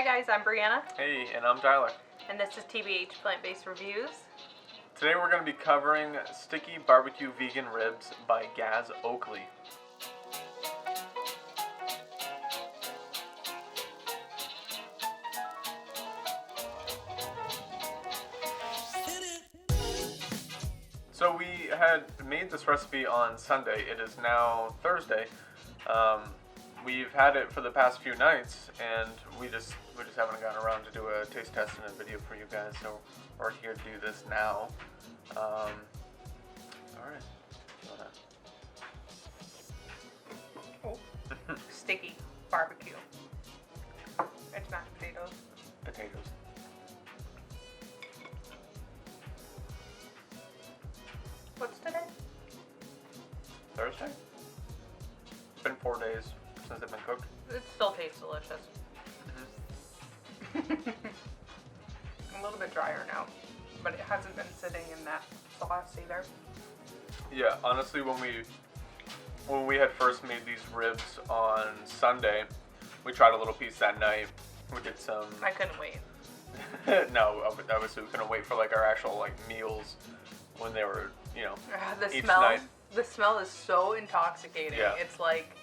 Hi guys, I'm Brianna. Hey, and I'm Tyler. And this is TBH Plant-Based Reviews. Today we're going to be covering Sticky Barbecue Vegan Ribs by Gaz Oakley. So we had made this recipe on Sunday. It is now Thursday. We've had it for the past few nights, and we just haven't gotten around to do a taste test and a video for you guys. So we're here to do this now. All right. Oh. Sticky barbecue. It's mashed potatoes. Potatoes. What's today? Thursday? It's been 4 days since they've been cooked. It still tastes delicious. A little bit drier now, but it hasn't been sitting in that sauce either. Yeah, honestly, when we had first made these ribs on Sunday, we tried a little piece that night. We did some. I couldn't wait. No, obviously we couldn't wait for like our actual like meals when they were, you know, The each smell. night. The smell is so intoxicating. Yeah. It's like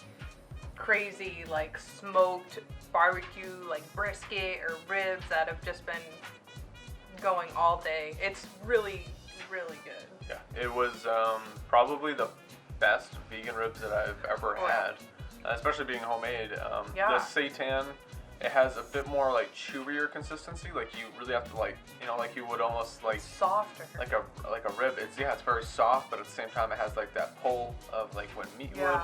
crazy, like smoked barbecue, like brisket or ribs that have just been going all day. It's really, really good. Yeah, it was probably the best vegan ribs that I've ever had, especially being homemade. Yeah. The seitan, it has a bit more like chewier consistency. Like you really have to like, you know, like you would almost like Softer. like a rib. It's very soft, but at the same time it has like that pull of like what meat would.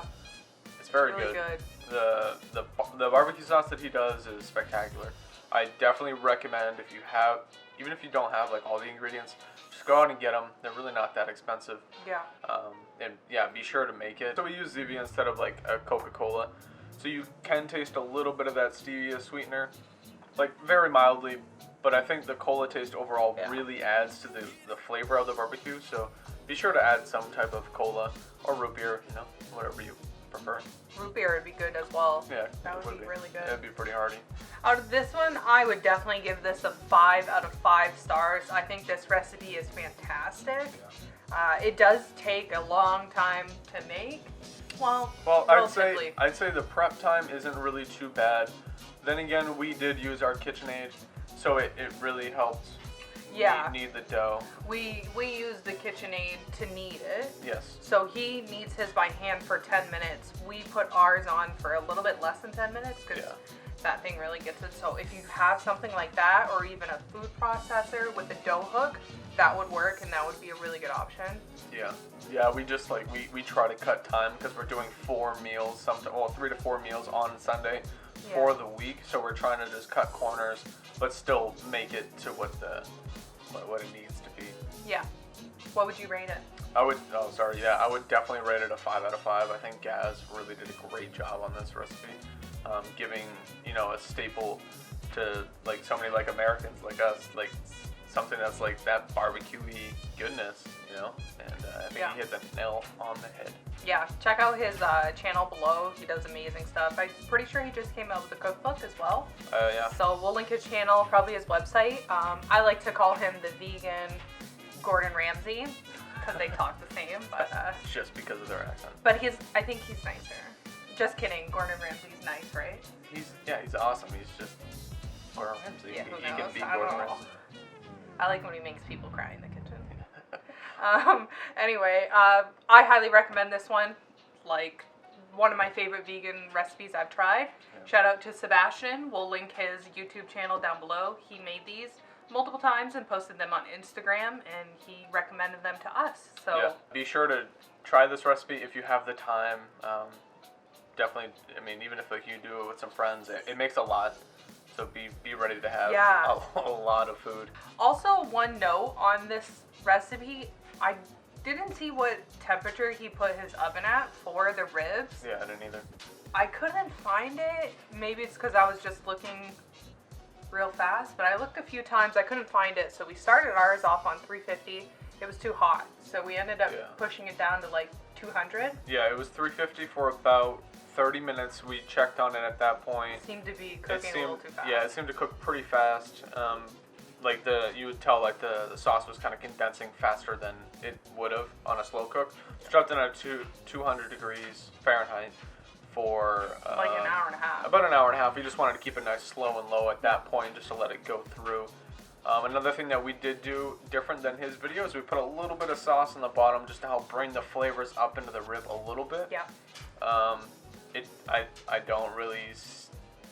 It's very really good. The barbecue sauce that he does is spectacular. I definitely recommend if you have, even if you don't have like all the ingredients, just go out and get them. They're really not that expensive. Yeah. And yeah, be sure to make it. So we use stevia instead of like a Coca-Cola. So you can taste a little bit of that stevia sweetener, like very mildly, but I think the cola taste overall really adds to the flavor of the barbecue. So be sure to add some type of cola or root beer, you know, whatever you prefer. Root beer would be good as well. Yeah, that would be really good. It'd be pretty hearty. Out of this one, I would definitely give this a 5 out of 5 stars. I think this recipe is fantastic. Yeah. It does take a long time to make. Well, I'd say the prep time isn't really too bad. Then again, we did use our KitchenAid, so it really helped. Yeah. Knead the dough. We use the KitchenAid to knead it. Yes. So he kneads his by hand for 10 minutes. We put ours on for a little bit less than 10 minutes because that thing really gets it. So if you have something like that, or even a food processor with a dough hook, that would work, and that would be a really good option. Yeah, we just like we try to cut time because we're doing 4 meals, 3 to 4 meals on Sunday for the week. So we're trying to just cut corners, but still make it to what it needs to be. Yeah. What would you rate it? I would definitely rate it a 5 out of 5. I think Gaz really did a great job on this recipe, giving, you know, a staple to like so many like Americans like us, like something that's like that barbecue-y goodness, you know, and I think he hit the nail on the head. Yeah, check out his channel below. He does amazing stuff. I'm pretty sure he just came out with a cookbook as well. Yeah. So we'll link his channel, probably his website. I like to call him the vegan Gordon Ramsay because they talk the same, but just because of their accent. But I think he's nicer. Just kidding. Gordon Ramsay's nice, right? He's awesome. He's just Gordon Ramsay. Yeah, he can be Gordon Ramsay. I like when he makes people cry in the kitchen. Anyway, I highly recommend this one. Like, one of my favorite vegan recipes I've tried. Yeah. Shout out to Sebastian. We'll link his YouTube channel down below. He made these multiple times and posted them on Instagram, and he recommended them to us. So yeah, be sure to try this recipe if you have the time. Definitely, I mean, even if like you do it with some friends, it makes a lot. So be ready to have a lot of food. Also, one note on this recipe, I didn't see what temperature he put his oven at for the ribs. Yeah, I didn't either. I couldn't find it. Maybe it's because I was just looking real fast, but I looked a few times. I couldn't find it, so we started ours off on 350. It was too hot, so we ended up pushing it down to like 200. Yeah, it was 350 for about 30 minutes. We checked on it at that point. It seemed to be cooking a little too fast. Yeah, it seemed to cook pretty fast. Like you would tell like the sauce was kind of condensing faster than it would have on a slow cook. So dropped it at 200 degrees Fahrenheit for like an hour and a half. About an hour and a half. We just wanted to keep it nice, slow and low at that point, just to let it go through. Another thing that we did do different than his video is we put a little bit of sauce on the bottom just to help bring the flavors up into the rib a little bit. Yeah. I don't really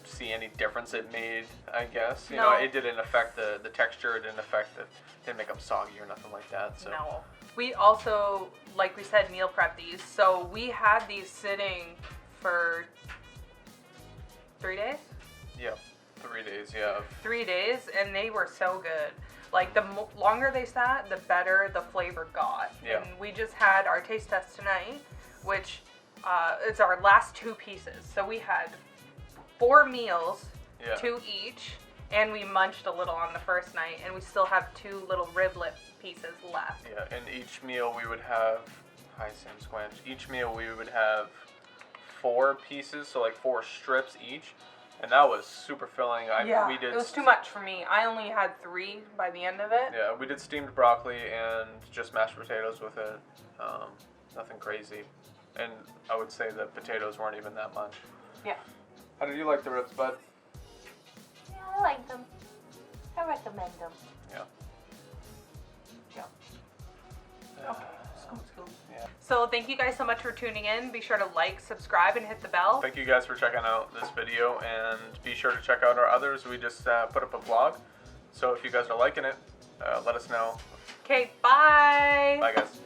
see any difference it made, I guess. You No. know, it didn't affect the texture, it didn't make them soggy or nothing like that. So. No. We also, like we said, meal prep these. So we had these sitting for 3 days? Yeah, 3 days, yeah. 3 days, and they were so good. Like, the longer they sat, the better the flavor got. Yeah. And we just had our taste test tonight, which is our last 2 pieces. So we had 4 meals, Yeah. 2 each, and we munched a little on the first night, and we still have 2 little riblet pieces left. Yeah, and each meal we would have, hi Sam Squanch, each meal we would have 4 pieces, so like 4 strips each, and that was super filling. It was too much for me. I only had 3 by the end of it. Yeah, we did steamed broccoli and just mashed potatoes with it, nothing crazy, and I would say the potatoes weren't even that much. Yeah. How did you like the ribs, bud? Yeah, I like them. I recommend them. Yeah. Yeah. Okay. Scoop. Yeah. So thank you guys so much for tuning in. Be sure to like, subscribe, and hit the bell. Thank you guys for checking out this video, and be sure to check out our others. We just put up a vlog, so if you guys are liking it, let us know. Okay, bye. Bye guys.